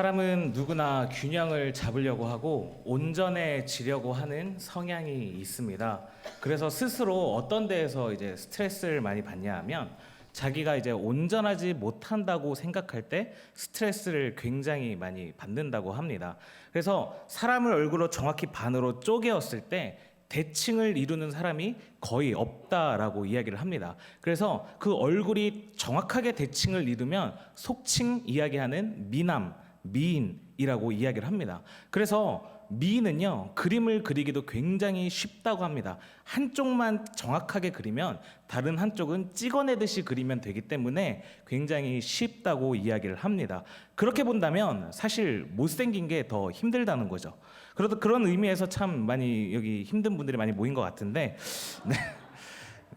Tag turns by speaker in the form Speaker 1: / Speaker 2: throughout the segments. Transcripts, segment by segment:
Speaker 1: 사람은 누구나 균형을 잡으려고 하고 온전해지려고 하는 성향이 있습니다. 그래서 스스로 어떤 데에서 이제 스트레스를 많이 받냐 하면 자기가 이제 온전하지 못한다고 생각할 때 스트레스를 굉장히 많이 받는다고 합니다. 그래서 사람을 얼굴로 정확히 반으로 쪼개었을 때 대칭을 이루는 사람이 거의 없다라고 이야기를 합니다. 그래서 그 얼굴이 정확하게 대칭을 이루면 속칭 이야기하는 미남, 미인이라고 이야기를 합니다. 그래서 미인은요, 그림을 그리기도 굉장히 쉽다고 합니다. 한쪽만 정확하게 그리면 다른 한쪽은 찍어내듯이 그리면 되기 때문에 굉장히 쉽다고 이야기를 합니다. 그렇게 본다면 사실 못생긴 게 더 힘들다는 거죠. 그런 의미에서 참 많이 여기 힘든 분들이 많이 모인 것 같은데,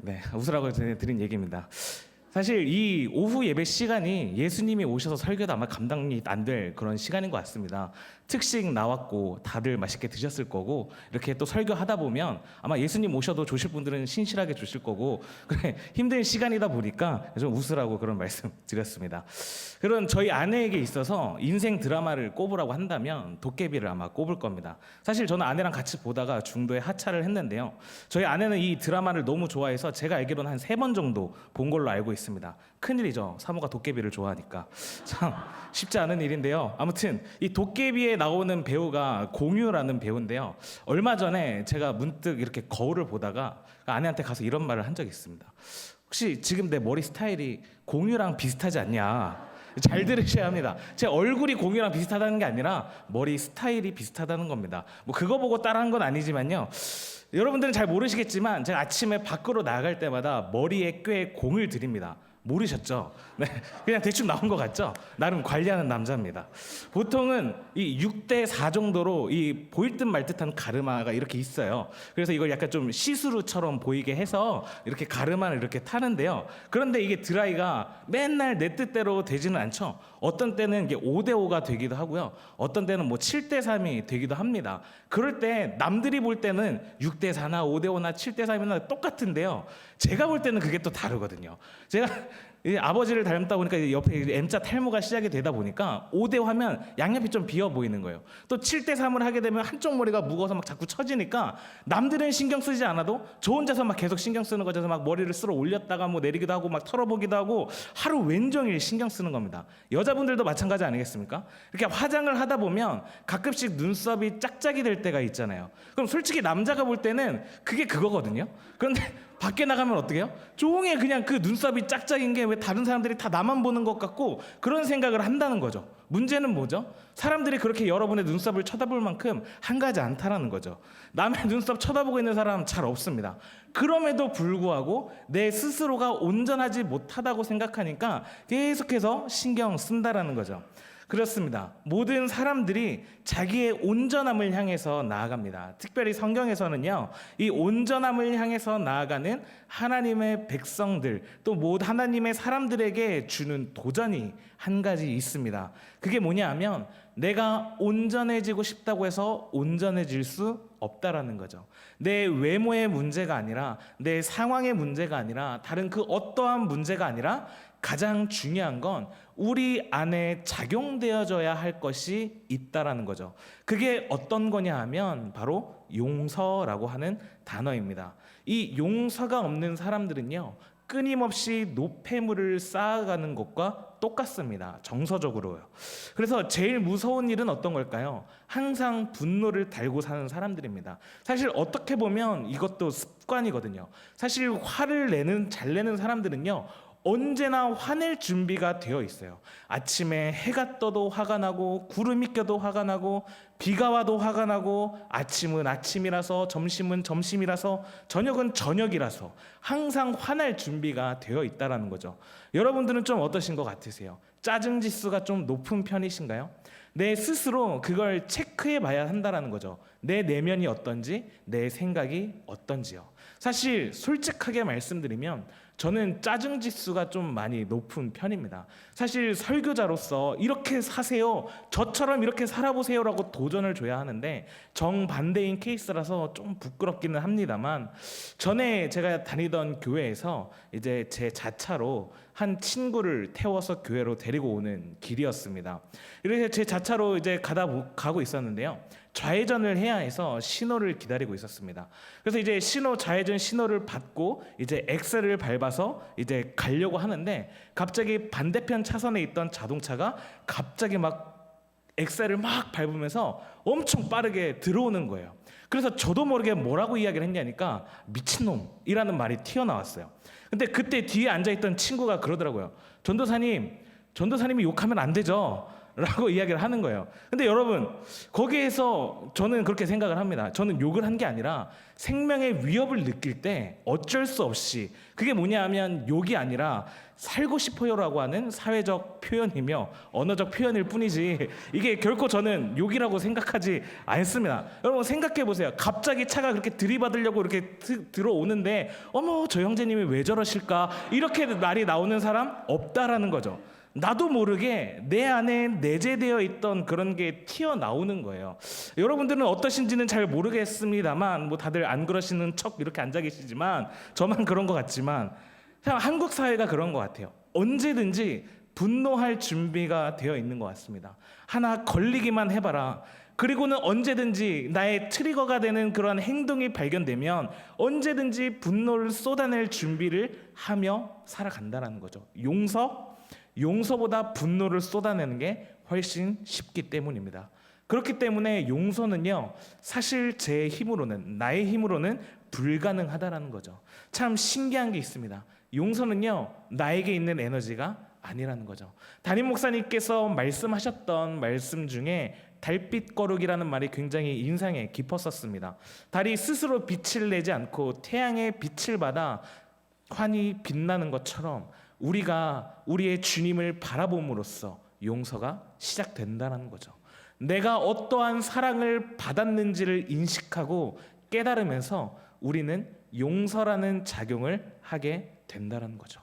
Speaker 1: 네, 웃으라고 드린 얘기입니다. 사실 이 오후 예배 시간이 예수님이 오셔서 설교도 아마 감당이 안 될 그런 시간인 것 같습니다. 특식 나왔고 다들 맛있게 드셨을 거고, 이렇게 또 설교하다 보면 아마 예수님 오셔도 조실 분들은 신실하게 주실 거고, 그래 힘든 시간이다 보니까 좀 웃으라고 그런 말씀 드렸습니다. 그런 저희 아내에게 있어서 인생 드라마를 꼽으라고 한다면 도깨비를 아마 꼽을 겁니다. 사실 저는 아내랑 같이 보다가 중도에 하차를 했는데요, 저희 아내는 이 드라마를 너무 좋아해서 제가 알기로는 한 3번 정도 본 걸로 알고 있습니다. 큰일이죠, 사모가 도깨비를 좋아하니까. 참 쉽지 않은 일인데요, 아무튼 이 도깨비에 나오는 배우가 공유라는 배우인데요, 얼마 전에 제가 문득 이렇게 거울을 보다가 아내한테 가서 이런 말을 한 적이 있습니다. 혹시 지금 내 머리 스타일이 공유랑 비슷하지 않냐? 잘 들으셔야 합니다. 제 얼굴이 공유랑 비슷하다는 게 아니라 머리 스타일이 비슷하다는 겁니다. 뭐 그거 보고 따라한 건 아니지만요, 여러분들은 잘 모르시겠지만 제가 아침에 밖으로 나갈 때마다 머리에 꽤 공을 들입니다. 모르셨죠? 네, 그냥 대충 나온 것 같죠? 나름 관리하는 남자입니다. 보통은 이 6대 4 정도로 이 보일 듯 말 듯한 가르마가 이렇게 있어요. 그래서 이걸 약간 좀 시스루처럼 보이게 해서 이렇게 가르마를 이렇게 타는데요, 그런데 이게 드라이가 맨날 내 뜻대로 되지는 않죠. 어떤 때는 이게 5대 5가 되기도 하고요, 어떤 때는 뭐 7대 3이 되기도 합니다. 그럴 때 남들이 볼 때는 6대 4나 5대 5나 7대 3이나 똑같은데요, 제가 볼 때는 그게 또 다르거든요. 제가 아버지를 닮다 보니까 옆에 M자 탈모가 시작이 되다 보니까 5대 하면 양옆이 좀 비어 보이는 거예요. 또 7대 3을 하게 되면 한쪽 머리가 무거워서 막 자꾸 처지니까 남들은 신경 쓰지 않아도 저 혼자서 막 계속 신경 쓰는 거죠. 막 머리를 쓸어 올렸다가 뭐 내리기도 하고 막 털어보기도 하고 하루 왼종일 신경 쓰는 겁니다. 여자분들도 마찬가지 아니겠습니까? 이렇게 화장을 하다 보면 가끔씩 눈썹이 짝짝이 될 때가 있잖아요. 그럼 솔직히 남자가 볼 때는 그게 그거거든요. 그런데 밖에 나가면 어떻게 해요? 종일 그냥 그 눈썹이 짝짝인 게 왜 다른 사람들이 다 나만 보는 것 같고 그런 생각을 한다는 거죠. 문제는 뭐죠? 사람들이 그렇게 여러분의 눈썹을 쳐다볼 만큼 한가지 않다라는 거죠. 남의 눈썹 쳐다보고 있는 사람 잘 없습니다. 그럼에도 불구하고 내 스스로가 온전하지 못하다고 생각하니까 계속해서 신경 쓴다라는 거죠. 그렇습니다. 모든 사람들이 자기의 온전함을 향해서 나아갑니다. 특별히 성경에서는요, 이 온전함을 향해서 나아가는 하나님의 백성들, 또 하나님의 사람들에게 주는 도전이 한 가지 있습니다. 그게 뭐냐 하면 내가 온전해지고 싶다고 해서 온전해질 수 없다라는 거죠. 내 외모의 문제가 아니라, 내 상황의 문제가 아니라, 다른 그 어떠한 문제가 아니라 가장 중요한 건 우리 안에 작용되어져야 할 것이 있다라는 거죠. 그게 어떤 거냐 하면 바로 용서라고 하는 단어입니다. 이 용서가 없는 사람들은요, 끊임없이 노폐물을 쌓아가는 것과 똑같습니다. 정서적으로요. 그래서 제일 무서운 일은 어떤 걸까요? 항상 분노를 달고 사는 사람들입니다. 사실 어떻게 보면 이것도 습관이거든요. 사실 잘 내는 사람들은요, 언제나 화낼 준비가 되어 있어요. 아침에 해가 떠도 화가 나고, 구름이 껴도 화가 나고, 비가 와도 화가 나고, 아침은 아침이라서, 점심은 점심이라서, 저녁은 저녁이라서 항상 화날 준비가 되어 있다는 거죠. 여러분들은 좀 어떠신 것 같으세요? 짜증 지수가 좀 높은 편이신가요? 내 스스로 그걸 체크해 봐야 한다는 거죠. 내 내면이 어떤지, 내 생각이 어떤지요. 사실 솔직하게 말씀드리면 저는 짜증 지수가 좀 많이 높은 편입니다. 사실 설교자로서 이렇게 사세요, 저처럼 이렇게 살아보세요라고 도전을 줘야 하는데 정반대인 케이스라서 좀 부끄럽기는 합니다만, 전에 제가 다니던 교회에서 이제 제 자차로 한 친구를 태워서 교회로 데리고 오는 길이었습니다. 이렇게 제 자차로 이제 가고 있었는데요. 좌회전을 해야 해서 신호를 기다리고 있었습니다. 그래서 이제 좌회전 신호를 받고 이제 엑셀을 밟아서 이제 가려고 하는데 갑자기 반대편 차선에 있던 자동차가 갑자기 막 엑셀을 막 밟으면서 엄청 빠르게 들어오는 거예요. 그래서 저도 모르게 뭐라고 이야기를 했냐니까 미친놈이라는 말이 튀어나왔어요. 근데 그때 뒤에 앉아있던 친구가 그러더라고요. 전도사님이 욕하면 안 되죠 라고 이야기를 하는 거예요. 근데 여러분, 거기에서 저는 그렇게 생각을 합니다. 저는 욕을 한 게 아니라 생명의 위협을 느낄 때 어쩔 수 없이, 그게 뭐냐 하면 욕이 아니라 살고 싶어요라고 하는 사회적 표현이며 언어적 표현일 뿐이지 이게 결코 저는 욕이라고 생각하지 않습니다. 여러분 생각해 보세요. 갑자기 차가 그렇게 들이받으려고 이렇게 들어오는데 어머 저 형제님이 왜 저러실까 이렇게 말이 나오는 사람 없다라는 거죠. 나도 모르게 내 안에 내재되어 있던 그런 게 튀어나오는 거예요. 여러분들은 어떠신지는 잘 모르겠습니다만 뭐 다들 안 그러시는 척 이렇게 앉아 계시지만 저만 그런 것 같지만 그냥 한국 사회가 그런 것 같아요. 언제든지 분노할 준비가 되어 있는 것 같습니다. 하나 걸리기만 해봐라. 그리고는 언제든지 나의 트리거가 되는 그런 행동이 발견되면 언제든지 분노를 쏟아낼 준비를 하며 살아간다는 거죠. 용서보다 분노를 쏟아내는 게 훨씬 쉽기 때문입니다. 그렇기 때문에 용서는요, 사실 나의 힘으로는 불가능하다라는 거죠. 참 신기한 게 있습니다. 용서는요, 나에게 있는 에너지가 아니라는 거죠. 담임 목사님께서 말씀하셨던 말씀 중에 달빛 거룩이라는 말이 굉장히 인상에 깊었었습니다. 달이 스스로 빛을 내지 않고 태양의 빛을 받아 환히 빛나는 것처럼 우리가 우리의 주님을 바라봄으로써 용서가 시작된다는 거죠. 내가 어떠한 사랑을 받았는지를 인식하고 깨달으면서 우리는 용서라는 작용을 하게 된다는 거죠.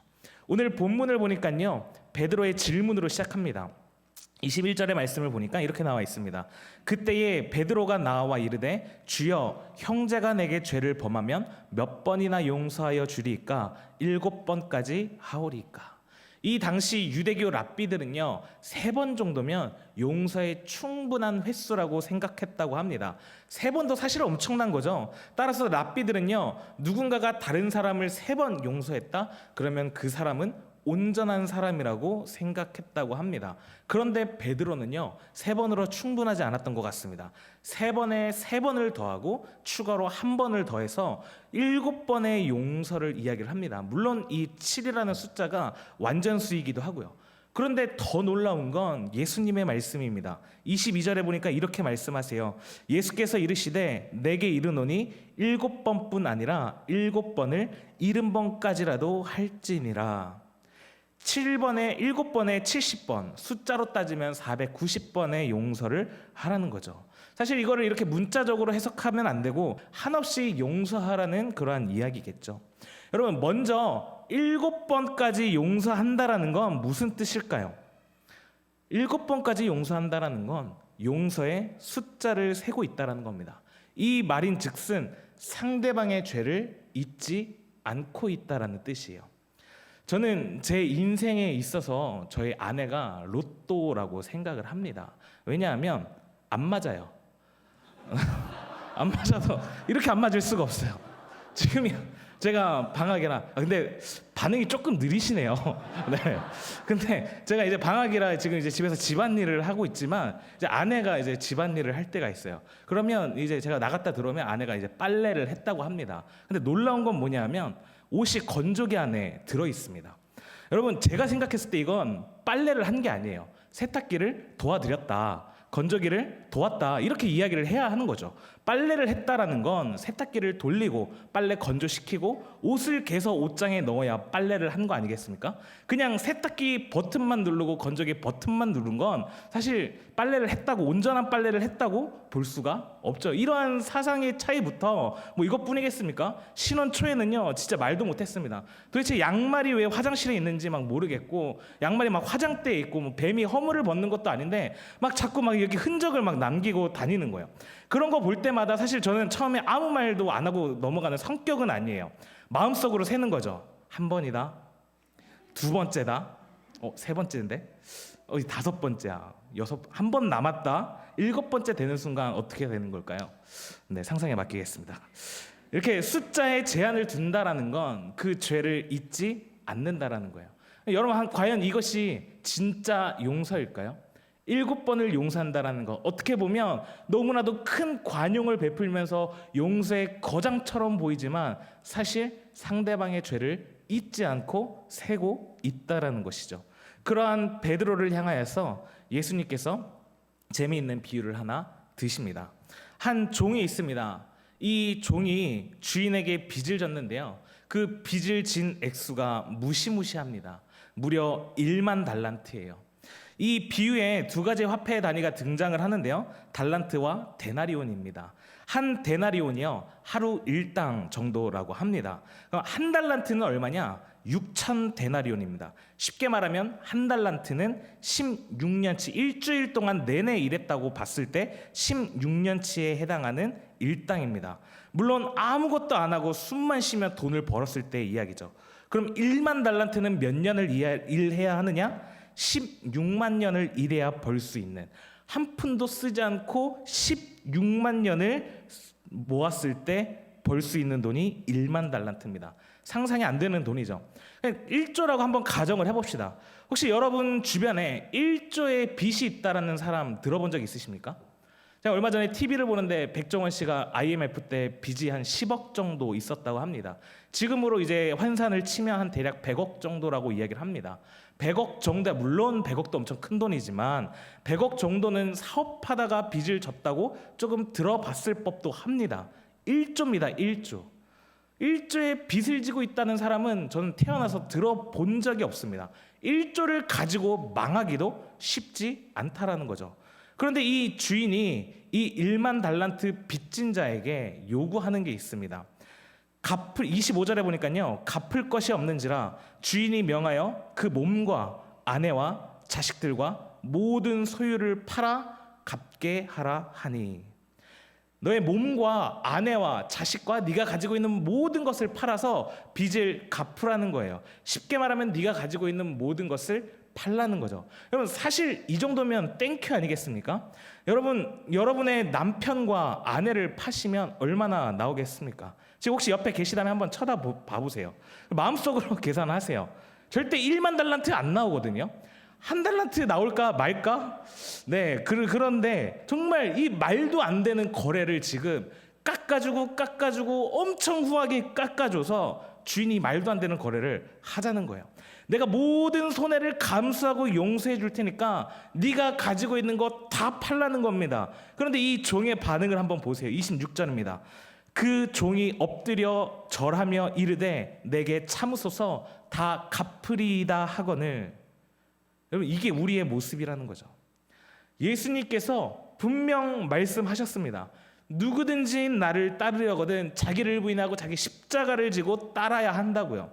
Speaker 1: 오늘 본문을 보니까요, 베드로의 질문으로 시작합니다. 21절의 말씀을 보니까 이렇게 나와 있습니다. 그때에 베드로가 나와 이르되 주여 형제가 내게 죄를 범하면 몇 번이나 용서하여 주리이까? 7번까지 하오리이까? 이 당시 유대교 랍비들은요 3번 정도면 용서의 충분한 횟수라고 생각했다고 합니다. 3번도 사실 엄청난 거죠. 따라서 랍비들은요 누군가가 다른 사람을 3번 용서했다? 그러면 그 사람은 온전한 사람이라고 생각했다고 합니다. 그런데 베드로는요 3번으로 충분하지 않았던 것 같습니다. 3번에 3번을 더하고 추가로 1번을 더해서 7번의 용서를 이야기를 합니다. 물론 이 7이라는 숫자가 완전수이기도 하고요. 그런데 더 놀라운 건 예수님의 말씀입니다. 22절에 보니까 이렇게 말씀하세요. 예수께서 이르시되 내게 이르노니 7번뿐 아니라 7번을 70번까지라도 할지니라. 7번에 7번에 70번, 숫자로 따지면 490번의 용서를 하라는 거죠. 사실 이거를 이렇게 문자적으로 해석하면 안 되고 한없이 용서하라는 그러한 이야기겠죠. 여러분, 먼저 7번까지 용서한다라는 건 무슨 뜻일까요? 7번까지 용서한다라는 건 용서의 숫자를 세고 있다는 겁니다. 이 말인즉슨 상대방의 죄를 잊지 않고 있다라는 뜻이에요. 저는 제 인생에 있어서 저희 아내가 로또라고 생각을 합니다. 왜냐하면 안 맞아요. 안 맞아서 이렇게 안 맞을 수가 없어요. 지금이 제가 방학이라 근데 반응이 조금 느리시네요. 네. 근데 제가 이제 방학이라 지금 이제 집에서 집안일을 하고 있지만 이제 아내가 이제 집안일을 할 때가 있어요. 그러면 이제 제가 나갔다 들어오면 아내가 이제 빨래를 했다고 합니다. 근데 놀라운 건 뭐냐면 옷이 건조기 안에 들어 있습니다. 여러분, 제가 생각했을 때 이건 빨래를 한 게 아니에요. 세탁기를 도와드렸다, 건조기를 도왔다 이렇게 이야기를 해야 하는 거죠. 빨래를 했다라는 건 세탁기를 돌리고 빨래 건조시키고 옷을 개서 옷장에 넣어야 빨래를 한 거 아니겠습니까? 그냥 세탁기 버튼만 누르고 건조기 버튼만 누른 건 사실 빨래를 했다고, 온전한 빨래를 했다고 볼 수가 없죠. 이러한 사상의 차이부터 뭐 이것뿐이겠습니까? 신혼 초에는요 진짜 말도 못했습니다. 도대체 양말이 왜 화장실에 있는지 막 모르겠고, 양말이 막 화장대에 있고, 뭐 뱀이 허물을 벗는 것도 아닌데 막 자꾸 막 여기 흔적을 막 남기고 다니는 거예요. 그런 거 볼 때마다 사실 저는 처음에 아무 말도 안 하고 넘어가는 성격은 아니에요. 마음속으로 세는 거죠. 한 번이다, 두 번째다, 세 번째인데, 다섯 번째야, 한 번 남았다, 일곱 번째 되는 순간 어떻게 되는 걸까요? 네, 상상에 맡기겠습니다. 이렇게 숫자에 제한을 둔다라는 건 그 죄를 잊지 않는다라는 거예요. 여러분, 과연 이것이 진짜 용서일까요? 7번을 용서한다라는 거, 어떻게 보면 너무나도 큰 관용을 베풀면서 용서의 거장처럼 보이지만 사실 상대방의 죄를 잊지 않고 세고 있다라는 것이죠. 그러한 베드로를 향하여서 예수님께서 재미있는 비유를 하나 드십니다. 한 종이 있습니다. 이 종이 주인에게 빚을 졌는데요, 그 빚을 진 액수가 무시무시합니다. 무려 1만 달란트예요. 이 비유에 두 가지 화폐의 단위가 등장을 하는데요, 달란트와 데나리온입니다. 한 데나리온이요 하루 1당 정도라고 합니다. 그럼 한 달란트는 얼마냐? 6천 데나리온입니다. 쉽게 말하면 한 달란트는 16년치, 일주일 동안 내내 일했다고 봤을 때 16년치에 해당하는 일당입니다. 물론 아무것도 안 하고 숨만 쉬며 돈을 벌었을 때의 이야기죠. 그럼 1만 달란트는 몇 년을 일해야 하느냐? 16만 년을 일해야 벌 수 있는, 한 푼도 쓰지 않고 16만 년을 모았을 때 벌 수 있는 돈이 1만 달란트입니다. 상상이 안 되는 돈이죠. 1조라고 한번 가정을 해봅시다. 혹시 여러분 주변에 1조의 빚이 있다라는 사람 들어본 적 있으십니까? 제가 얼마 전에 TV를 보는데 백종원 씨가 IMF 때 빚이 한 10억 정도 있었다고 합니다. 지금으로 이제 환산을 치면 한 대략 100억 정도라고 이야기를 합니다. 100억 정도, 물론 100억도 엄청 큰 돈이지만 100억 정도는 사업하다가 빚을 졌다고 조금 들어봤을 법도 합니다. 1조입니다. 1조. 1조의 빚을 지고 있다는 사람은 저는 태어나서 들어본 적이 없습니다. 1조를 가지고 망하기도 쉽지 않다라는 거죠. 그런데 이 주인이 이 1만 달란트 빚진 자에게 요구하는 게 있습니다. 25절에 보니까요, 갚을 것이 없는지라 주인이 명하여 그 몸과 아내와 자식들과 모든 소유를 팔아 갚게 하라 하니. 너의 몸과 아내와 자식과 네가 가지고 있는 모든 것을 팔아서 빚을 갚으라는 거예요. 쉽게 말하면 네가 가지고 있는 모든 것을 팔라는 거죠. 여러분, 사실 이 정도면 땡큐 아니겠습니까? 여러분의 남편과 아내를 파시면 얼마나 나오겠습니까? 지금 혹시 옆에 계시다면 한번 쳐다봐보세요. 마음속으로 계산하세요. 절대 1만 달란트 안 나오거든요. 한 달란트 나올까 말까? 네, 그런데 정말 이 말도 안 되는 거래를 지금 깎아주고 엄청 후하게 깎아줘서 주인이 말도 안 되는 거래를 하자는 거예요. 내가 모든 손해를 감수하고 용서해 줄 테니까 네가 가지고 있는 거 다 팔라는 겁니다. 그런데 이 종의 반응을 한번 보세요. 26절입니다. 그 종이 엎드려 절하며 이르되 내게 참으소서 다 갚으리이다 하거늘. 여러분, 이게 우리의 모습이라는 거죠. 예수님께서 분명 말씀하셨습니다. 누구든지 나를 따르려거든 자기를 부인하고 자기 십자가를 지고 따라야 한다고요.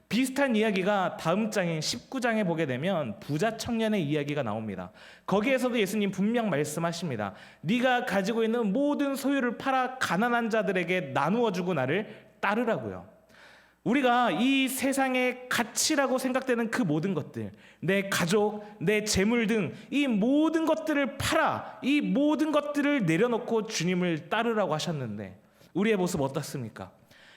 Speaker 1: 비슷한 이야기가 다음 장인 19장에 보게 되면 부자 청년의 이야기가 나옵니다. 거기에서도 예수님 분명 말씀하십니다. 네가 가지고 있는 모든 소유를 팔아 가난한 자들에게 나누어 주고 나를 따르라고요. 우리가 이 세상의 가치라고 생각되는 그 모든 것들, 내 가족, 내 재물 등 이 모든 것들을 팔아 이 모든 것들을 내려놓고 주님을 따르라고 하셨는데 우리의 모습 어떻습니까?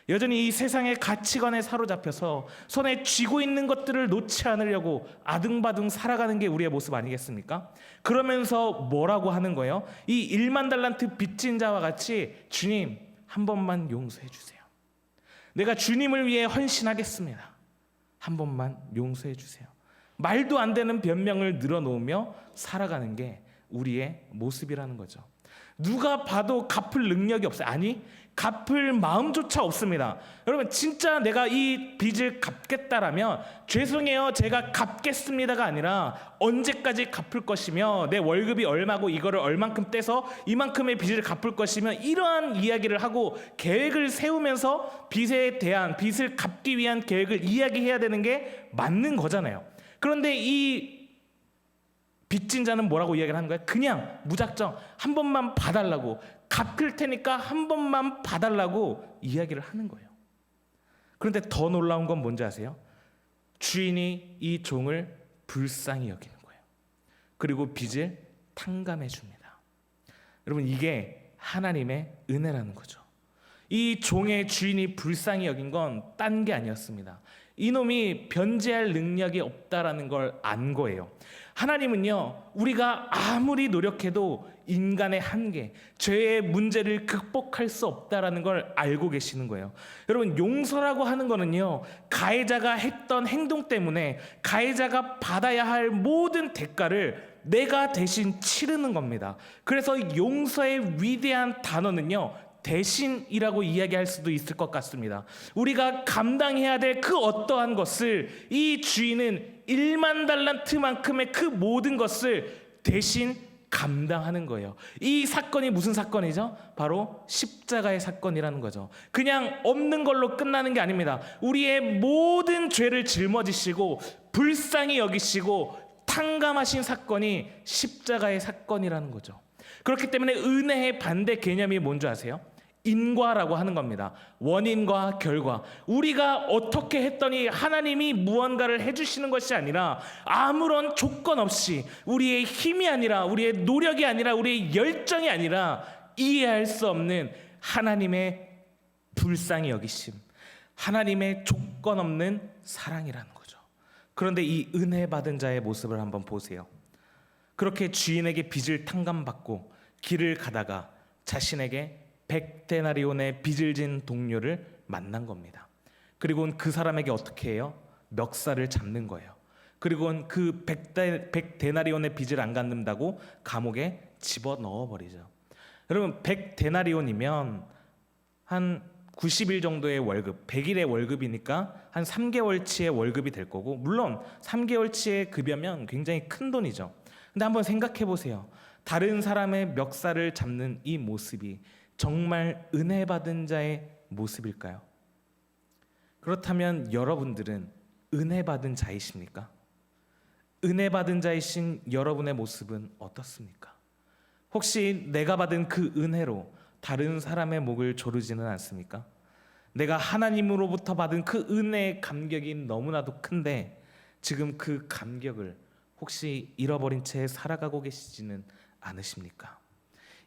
Speaker 1: 여전히 이 세상의 가치관에 사로잡혀서 손에 쥐고 있는 것들을 놓지 않으려고 아등바등 살아가는 게 우리의 모습 아니겠습니까? 그러면서 뭐라고 하는 거예요? 이 1만 달란트 빚진 자와 같이 주님 한 번만 용서해 주세요. 내가 주님을 위해 헌신하겠습니다. 한 번만 용서해 주세요. 말도 안 되는 변명을 늘어놓으며 살아가는 게 우리의 모습이라는 거죠. 누가 봐도 갚을 능력이 없어요. 아니, 갚을 마음조차 없습니다. 여러분, 진짜 내가 이 빚을 갚겠다라면 죄송해요, 제가 갚겠습니다가 아니라 언제까지 갚을 것이며 내 월급이 얼마고 이거를 얼만큼 떼서 이만큼의 빚을 갚을 것이며 이러한 이야기를 하고 계획을 세우면서 빚을 갚기 위한 계획을 이야기해야 되는 게 맞는 거잖아요. 그런데 이 빚진 자는 뭐라고 이야기를 하는 거야? 그냥 무작정 한 번만 봐달라고, 갚을 테니까 한 번만 봐달라고 이야기를 하는 거예요. 그런데 더 놀라운 건 뭔지 아세요? 주인이 이 종을 불쌍히 여기는 거예요. 그리고 빚을 탕감해 줍니다. 여러분, 이게 하나님의 은혜라는 거죠. 이 종의 주인이 불쌍히 여긴 건 딴 게 아니었습니다. 이놈이 변제할 능력이 없다라는 걸 안 거예요. 하나님은요, 우리가 아무리 노력해도 인간의 한계, 죄의 문제를 극복할 수 없다라는 걸 알고 계시는 거예요. 여러분, 용서라고 하는 거는요, 가해자가 했던 행동 때문에 가해자가 받아야 할 모든 대가를 내가 대신 치르는 겁니다. 그래서 용서의 위대한 단어는요, 대신이라고 이야기할 수도 있을 것 같습니다. 우리가 감당해야 될 그 어떠한 것을 이 주인은 1만 달란트만큼의 그 모든 것을 대신 감당하는 거예요. 이 사건이 무슨 사건이죠? 바로 십자가의 사건이라는 거죠. 그냥 없는 걸로 끝나는 게 아닙니다. 우리의 모든 죄를 짊어지시고 불쌍히 여기시고 탕감하신 사건이 십자가의 사건이라는 거죠. 그렇기 때문에 은혜의 반대 개념이 뭔지 아세요? 인과라고 하는 겁니다. 원인과 결과. 우리가 어떻게 했더니 하나님이 무언가를 해주시는 것이 아니라 아무런 조건 없이 우리의 힘이 아니라 우리의 노력이 아니라 우리의 열정이 아니라 이해할 수 없는 하나님의 불쌍히 여기심, 하나님의 조건 없는 사랑이라는 거죠. 그런데 이 은혜 받은 자의 모습을 한번 보세요. 그렇게 주인에게 빚을 탕감받고 길을 가다가 자신에게 100데나리온의 빚을 진 동료를 만난 겁니다. 그리고는 그 사람에게 어떻게 해요? 멱살을 잡는 거예요. 그리고는 그 100데나리온의 빚을 안 갚는다고 감옥에 집어넣어 버리죠. 여러분, 100데나리온이면 한 90일 정도의 월급, 100일의 월급이니까 한 3개월치의 월급이 될 거고, 물론 3개월치의 급여면 굉장히 큰 돈이죠. 근데 한번 생각해 보세요. 다른 사람의 멱살을 잡는 이 모습이 정말 은혜 받은 자의 모습일까요? 그렇다면 여러분들은 은혜 받은 자이십니까? 은혜 받은 자이신 여러분의 모습은 어떻습니까? 혹시 내가 받은 그 은혜로 다른 사람의 목을 조르지는 않습니까? 내가 하나님으로부터 받은 그 은혜의 감격이 너무나도 큰데 지금 그 감격을 혹시 잃어버린 채 살아가고 계시지는 않으십니까?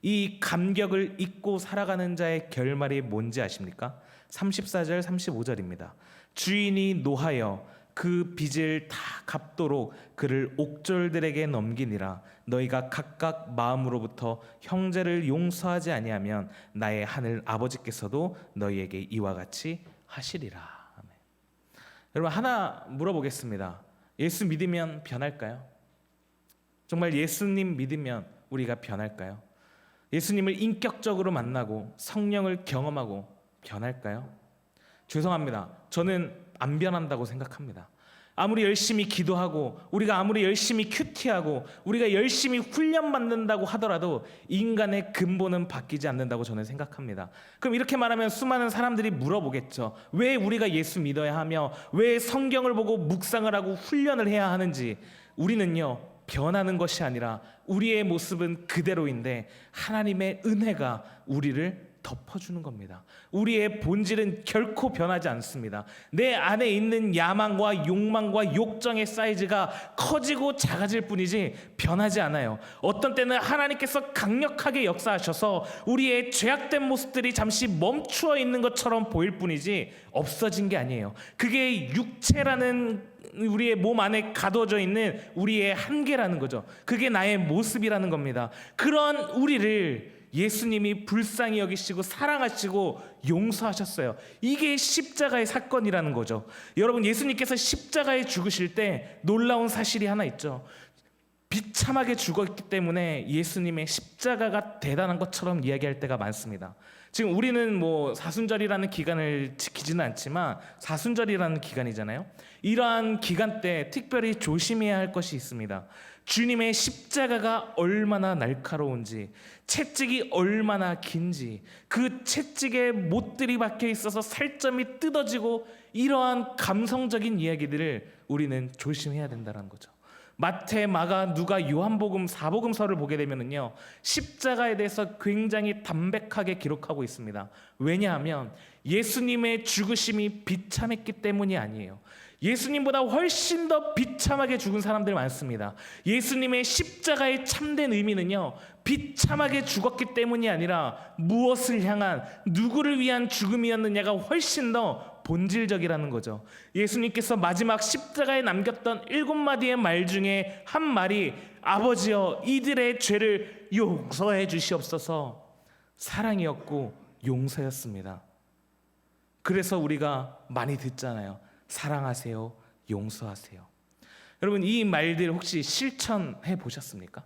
Speaker 1: 이 감격을 잊고 살아가는 자의 결말이 뭔지 아십니까? 34절 35절입니다. 주인이 노하여 그 빚을 다 갚도록 그를 옥졸들에게 넘기니라. 너희가 각각 마음으로부터 형제를 용서하지 아니하면 나의 하늘 아버지께서도 너희에게 이와 같이 하시리라. 아멘. 여러분, 하나 물어보겠습니다. 예수 믿으면 변할까요? 정말 예수님 믿으면 우리가 변할까요? 예수님을 인격적으로 만나고 성령을 경험하고 변할까요? 죄송합니다. 저는 안 변한다고 생각합니다. 아무리 열심히 기도하고 우리가 아무리 열심히 큐티하고 우리가 열심히 훈련받는다고 하더라도 인간의 근본은 바뀌지 않는다고 저는 생각합니다. 그럼 이렇게 말하면 수많은 사람들이 물어보겠죠. 왜 우리가 예수 믿어야 하며 왜 성경을 보고 묵상을 하고 훈련을 해야 하는지. 우리는요, 변하는 것이 아니라 우리의 모습은 그대로인데 하나님의 은혜가 우리를 덮어주는 겁니다. 우리의 본질은 결코 변하지 않습니다. 내 안에 있는 야망과 욕망과 욕정의 사이즈가 커지고 작아질 뿐이지 변하지 않아요. 어떤 때는 하나님께서 강력하게 역사하셔서 우리의 죄악된 모습들이 잠시 멈추어 있는 것처럼 보일 뿐이지 없어진 게 아니에요. 그게 육체라는 우리의 몸 안에 가둬져 있는 우리의 한계라는 거죠. 그게 나의 모습이라는 겁니다. 그런 우리를 예수님이 불쌍히 여기시고 사랑하시고 용서하셨어요. 이게 십자가의 사건이라는 거죠. 여러분, 예수님께서 십자가에 죽으실 때 놀라운 사실이 하나 있죠.
Speaker 2: 비참하게 죽었기 때문에 예수님의 십자가가 대단한 것처럼 이야기할 때가 많습니다. 지금 우리는 뭐 사순절이라는 기간을 지키지는 않지만 사순절이라는 기간이잖아요. 이러한 기간 때 특별히 조심해야 할 것이 있습니다. 주님의 십자가가 얼마나 날카로운지, 채찍이 얼마나 긴지, 그 채찍에 못들이 박혀 있어서 살점이 뜯어지고, 이러한 감성적인 이야기들을 우리는 조심해야 된다는 거죠. 마태, 마가, 누가, 요한복음, 사복음서를 보게 되면은요, 십자가에 대해서 굉장히 담백하게 기록하고 있습니다. 왜냐하면 예수님의 죽으심이 비참했기 때문이 아니에요. 예수님보다 훨씬 더 비참하게 죽은 사람들 많습니다. 예수님의 십자가의 참된 의미는요, 비참하게 죽었기 때문이 아니라 무엇을 향한, 누구를 위한 죽음이었느냐가 훨씬 더 본질적이라는 거죠. 예수님께서 마지막 십자가에 남겼던 7마디의 말 중에 한 말이 아버지여 이들의 죄를 용서해 주시옵소서, 사랑이었고 용서였습니다. 그래서 우리가 많이 듣잖아요. 사랑하세요, 용서하세요. 여러분, 이 말들 혹시 실천해 보셨습니까?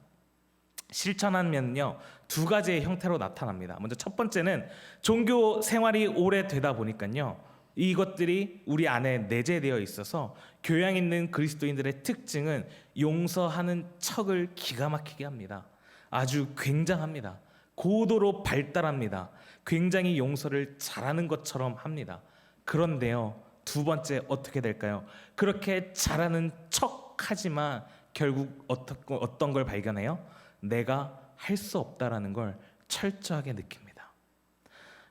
Speaker 2: 실천하면요, 두 가지의 형태로 나타납니다. 먼저 첫 번째는 종교 생활이 오래되다 보니까요, 이것들이 우리 안에 내재되어 있어서 교양 있는 그리스도인들의 특징은 용서하는 척을 기가 막히게 합니다. 아주 굉장합니다. 고도로 발달합니다. 굉장히 용서를 잘하는 것처럼 합니다. 그런데요, 두 번째 어떻게 될까요? 그렇게 잘하는 척하지만 결국 어떤 걸 발견해요? 내가 할 수 없다라는 걸 철저하게 느낍니다.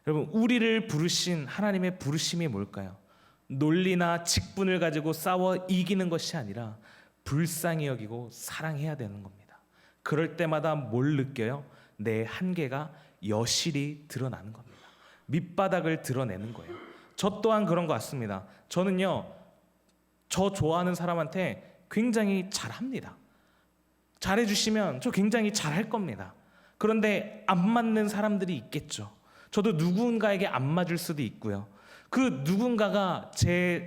Speaker 2: 여러분, 우리를 부르신 하나님의 부르심이 뭘까요? 논리나 직분을 가지고 싸워 이기는 것이 아니라 불쌍히 여기고 사랑해야 되는 겁니다. 그럴 때마다 뭘 느껴요? 내 한계가 여실히 드러나는 겁니다. 밑바닥을 드러내는 거예요. 저 또한 그런 것 같습니다. 저는요, 저 좋아하는 사람한테 굉장히 잘합니다. 잘해주시면 저 굉장히 잘할 겁니다. 그런데 안 맞는 사람들이 있겠죠. 저도 누군가에게 안 맞을 수도 있고요. 그 누군가가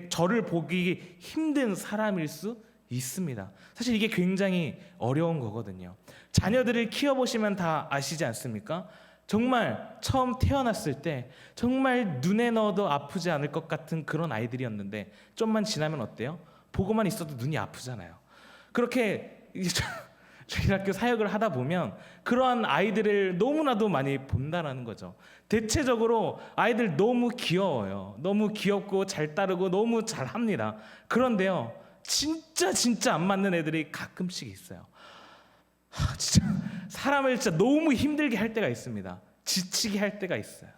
Speaker 2: 저를 보기 힘든 사람일 수 있습니다. 사실 이게 굉장히 어려운 거거든요. 자녀들을 키워보시면 다 아시지 않습니까? 정말 처음 태어났을 때 정말 눈에 넣어도 아프지 않을 것 같은 그런 아이들이었는데 좀만 지나면 어때요? 보고만 있어도 눈이 아프잖아요. 그렇게 저희 학교 사역을 하다 보면 그러한 아이들을 너무나도 많이 본다라는 거죠. 대체적으로 아이들 너무 귀여워요. 너무 귀엽고 잘 따르고 너무 잘합니다. 그런데요, 진짜 안 맞는 애들이 가끔씩 있어요. 진짜 사람을 진짜 너무 힘들게 할 때가 있습니다. 지치게 할 때가 있어요.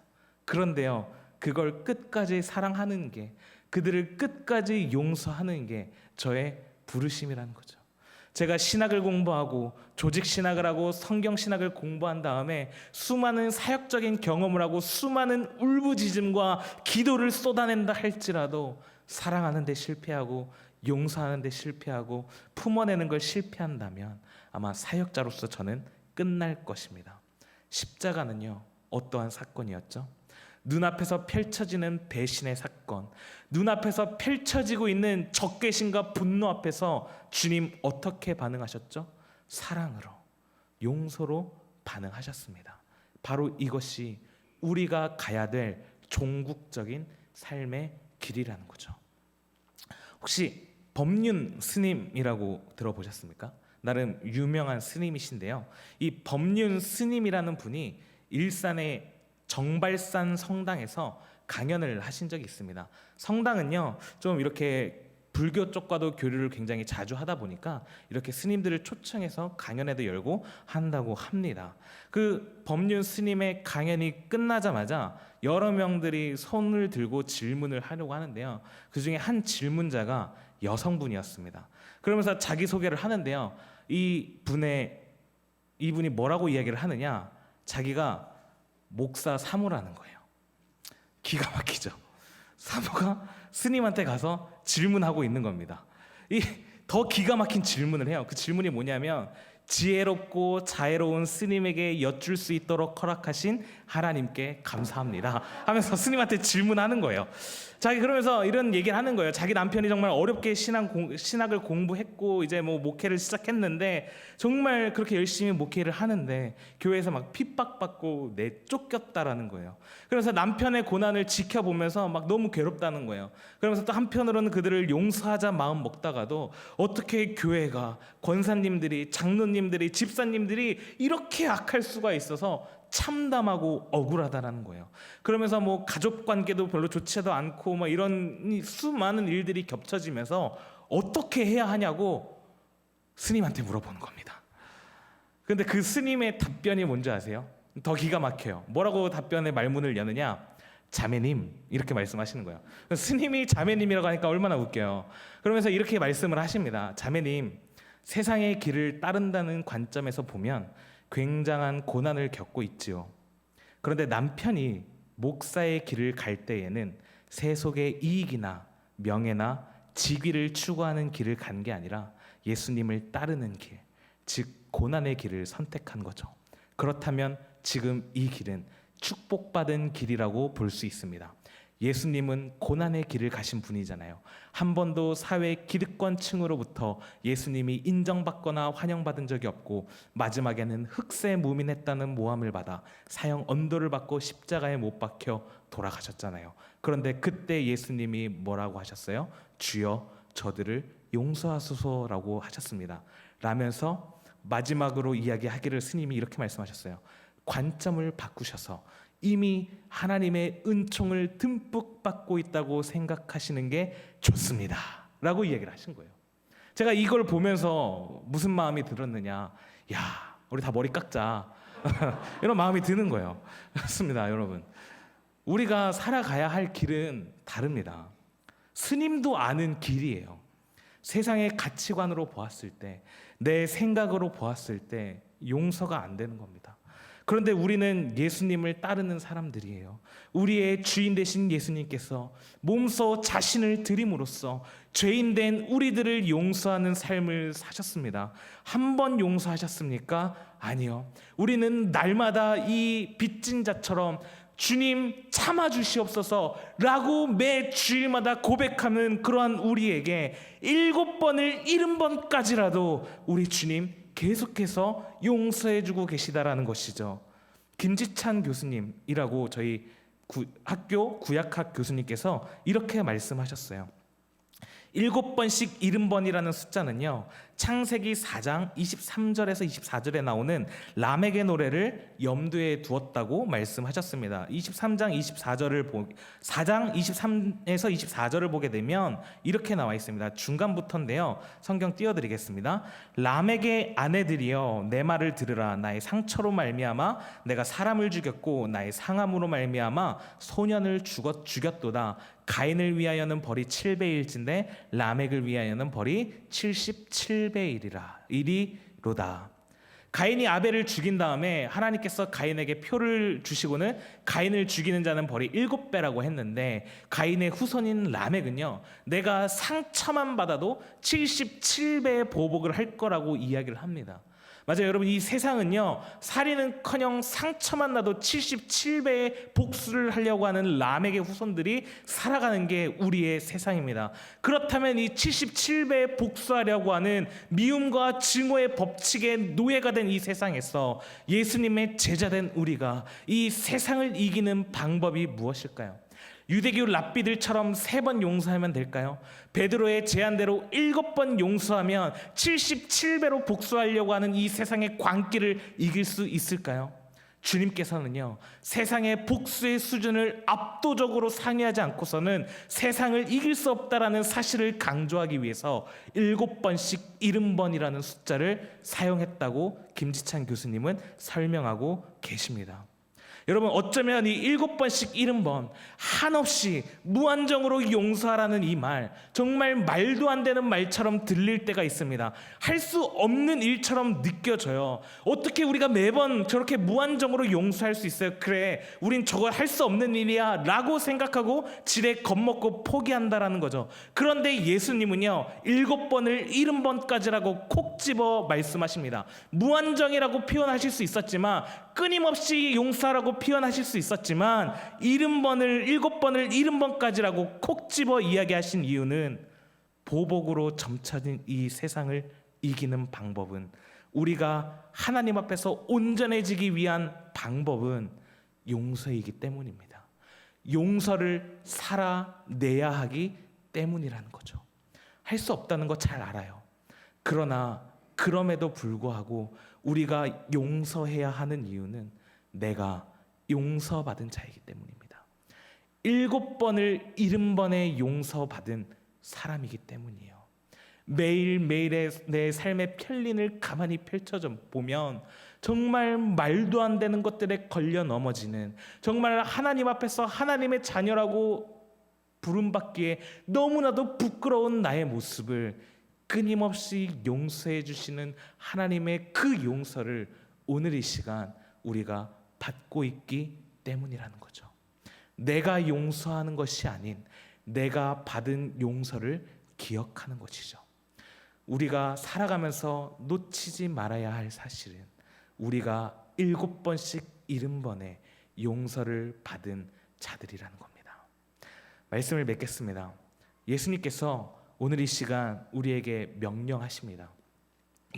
Speaker 2: 그런데요, 그걸 끝까지 사랑하는 게, 그들을 끝까지 용서하는 게 저의 부르심이라는 거죠. 제가 신학을 공부하고 조직 신학을 하고 성경 신학을 공부한 다음에 수많은 사역적인 경험을 하고 수많은 울부짖음과 기도를 쏟아낸다 할지라도 사랑하는 데 실패하고 용서하는 데 실패하고 품어내는 걸 실패한다면 아마 사역자로서 저는 끝날 것입니다. 십자가는요, 어떠한 사건이었죠? 눈앞에서 펼쳐지는 배신의 사건, 눈앞에서 펼쳐지고 있는 적개심과 분노 앞에서 주님 어떻게 반응하셨죠? 사랑으로, 용서로 반응하셨습니다. 바로 이것이 우리가 가야 될 종국적인 삶의 길이라는 거죠. 혹시 법륜 스님이라고 들어보셨습니까? 나름 유명한 스님이신데요. 이 법륜 스님이라는 분이 일산의 정발산 성당에서 강연을 하신 적이 있습니다. 성당은요, 좀 이렇게 불교 쪽과도 교류를 굉장히 자주 하다 보니까 이렇게 스님들을 초청해서 강연회도 열고 한다고 합니다. 그 법륜 스님의 강연이 끝나자마자 여러 명들이 손을 들고 질문을 하려고 하는데요. 그 중에 한 질문자가 여성분이었습니다. 그러면서 자기소개를 하는데요. 이분이 뭐라고 이야기를 하느냐? 자기가 목사 사모라는 거예요. 기가 막히죠. 사모가 스님한테 가서 질문하고 있는 겁니다. 이 더 기가 막힌 질문을 해요. 그 질문이 뭐냐면, 지혜롭고 자애로운 스님에게 여쭐 수 있도록 허락하신 하나님께 감사합니다 하면서 스님한테 질문하는 거예요. 자기 그러면서 이런 얘기를 하는 거예요. 자기 남편이 정말 어렵게 신학을 공부했고 이제 뭐 목회를 시작했는데 정말 그렇게 열심히 목회를 하는데 교회에서 막 핍박받고 내쫓겼다라는 거예요. 그래서 남편의 고난을 지켜보면서 막 너무 괴롭다는 거예요. 그러면서 또 한편으로는 그들을 용서하자 마음 먹다가도 어떻게 교회가 권사님들이 장로님들이 집사님들이 이렇게 악할 수가 있어서 참담하고 억울하다라는 거예요. 그러면서 뭐 가족 관계도 별로 좋지도 않고 뭐 이런 수많은 일들이 겹쳐지면서 어떻게 해야 하냐고 스님한테 물어보는 겁니다. 근데 그 스님의 답변이 뭔지 아세요? 더 기가 막혀요. 뭐라고 답변의 말문을 여느냐? 자매님 이렇게 말씀하시는 거예요. 스님이 자매님이라고 하니까 얼마나 웃겨요. 그러면서 이렇게 말씀을 하십니다. 자매님, 세상의 길을 따른다는 관점에서 보면 굉장한 고난을 겪고 있지요. 그런데 남편이 목사의 길을 갈 때에는 세속의 이익이나 명예나 직위를 추구하는 길을 간 게 아니라 예수님을 따르는 길, 즉 고난의 길을 선택한 거죠. 그렇다면 지금 이 길은 축복받은 길이라고 볼 수 있습니다. 예수님은 고난의 길을 가신 분이잖아요. 한 번도 사회 기득권층으로부터 예수님이 인정받거나 환영받은 적이 없고 마지막에는 흑세 무민했다는 모함을 받아 사형 언도를 받고 십자가에 못 박혀 돌아가셨잖아요. 그런데 그때 예수님이 뭐라고 하셨어요? 주여 저들을 용서하소서라고 하셨습니다. 라면서 마지막으로 이야기하기를 스님이 이렇게 말씀하셨어요. 관점을 바꾸셔서 이미 하나님의 은총을 듬뿍 받고 있다고 생각하시는 게 좋습니다 라고 이야기를 하신 거예요. 제가 이걸 보면서 무슨 마음이 들었느냐, 야 우리 다 머리 깎자 이런 마음이 드는 거예요. 그렇습니다 여러분. 우리가 살아가야 할 길은 다릅니다. 스님도 아는 길이에요. 세상의 가치관으로 보았을 때, 내 생각으로 보았을 때 용서가 안 되는 겁니다. 그런데 우리는 예수님을 따르는 사람들이에요. 우리의 주인 되신 예수님께서 몸소 자신을 드림으로써 죄인 된 우리들을 용서하는 삶을 사셨습니다. 한 번 용서하셨습니까? 아니요. 우리는 날마다 이 빚진 자처럼 주님 참아주시옵소서 라고 매 주일마다 고백하는 그러한 우리에게 7번을 70번까지라도 우리 주님 계속해서 용서해주고 계시다라는 것이죠. 김지찬 교수님이라고 저희 학교 구약학 교수님께서 이렇게 말씀하셨어요. 7번씩 70번이라는 숫자는요, 창세기 4장 23절에서 24절에 나오는 람에게 노래를 염두에 두었다고 말씀하셨습니다. 4장 23에서 24절을 보게 되면 이렇게 나와 있습니다. 중간부터인데요, 성경 띄워드리겠습니다. 람에게 아내들이여 내 말을 들으라. 나의 상처로 말미암아 내가 사람을 죽였고 나의 상함으로 말미암아 소년을 죽였도다. 가인을 위하여는 벌이 7배일진데 라멕을 위하여는 벌이 77배이리로다. 가인이 아벨을 죽인 다음에 하나님께서 가인에게 표를 주시고는 가인을 죽이는 자는 벌이 7배라고 했는데, 가인의 후손인 라멕은요, 내가 상처만 받아도 77배의 보복을 할 거라고 이야기를 합니다. 맞아요 여러분, 이 세상은요, 살인은커녕 상처만 나도 77배의 복수를 하려고 하는 라멕의 후손들이 살아가는 게 우리의 세상입니다. 그렇다면 이 77배의 복수하려고 하는 미움과 증오의 법칙에 노예가 된 이 세상에서 예수님의 제자된 우리가 이 세상을 이기는 방법이 무엇일까요? 유대교 랍비들처럼 3번 용서하면 될까요? 베드로의 제안대로 7번 용서하면 77배로 복수하려고 하는 이 세상의 광기를 이길 수 있을까요? 주님께서는요, 세상의 복수의 수준을 압도적으로 상회하지 않고서는 세상을 이길 수 없다라는 사실을 강조하기 위해서 7번씩 70번이라는 숫자를 사용했다고 김지찬 교수님은 설명하고 계십니다. 여러분, 어쩌면 이 7번씩 70번 한없이 무한정으로 용서하라는 이 말, 정말 말도 안 되는 말처럼 들릴 때가 있습니다. 할 수 없는 일처럼 느껴져요. 어떻게 우리가 매번 저렇게 무한정으로 용서할 수 있어요? 그래, 우린 저걸 할 수 없는 일이야 라고 생각하고 지레 겁먹고 포기한다라는 거죠. 그런데 예수님은요, 7번을 70번까지라고 콕 집어 말씀하십니다. 무한정이라고 표현하실 수 있었지만, 끊임없이 용서라고 표현하실 수 있었지만, 70번을 7번을 70번까지라고 콕 집어 이야기하신 이유는, 보복으로 점쳐진 이 세상을 이기는 방법은, 우리가 하나님 앞에서 온전해지기 위한 방법은 용서이기 때문입니다. 용서를 살아내야 하기 때문이라는 거죠. 할 수 없다는 거 잘 알아요. 그러나 그럼에도 불구하고 우리가 용서해야 하는 이유는 내가 용서받은 자이기 때문입니다. 7번을 70번에 용서받은 사람이기 때문이에요. 매일매일의 내 삶의 편린을 가만히 펼쳐져 보면 정말 말도 안 되는 것들에 걸려 넘어지는, 정말 하나님 앞에서 하나님의 자녀라고 부름받기에 너무나도 부끄러운 나의 모습을 끊임없이 용서해 주시는 하나님의 그 용서를 오늘 이 시간 우리가 받고 있기 때문이라는 거죠. 내가 용서하는 것이 아닌 내가 받은 용서를 기억하는 것이죠. 우리가 살아가면서 놓치지 말아야 할 사실은 우리가 7번씩 70번의 용서를 받은 자들이라는 겁니다. 말씀을 맺겠습니다. 예수님께서 오늘 이 시간 우리에게 명령하십니다.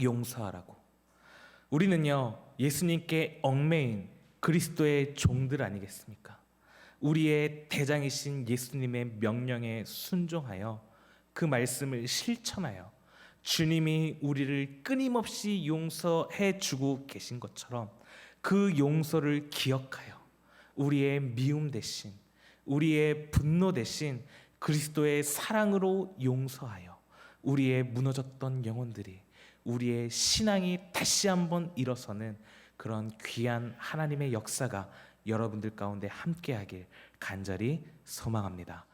Speaker 2: 용서하라고. 우리는요, 예수님께 얽매인 그리스도의 종들 아니겠습니까? 우리의 대장이신 예수님의 명령에 순종하여 그 말씀을 실천하여 주님이 우리를 끊임없이 용서해 주고 계신 것처럼 그 용서를 기억하여 우리의 미움 대신, 우리의 분노 대신 그리스도의 사랑으로 용서하여 우리의 무너졌던 영혼들이, 우리의 신앙이 다시 한번 일어서는 그런 귀한 하나님의 역사가 여러분들 가운데 함께하길 간절히 소망합니다.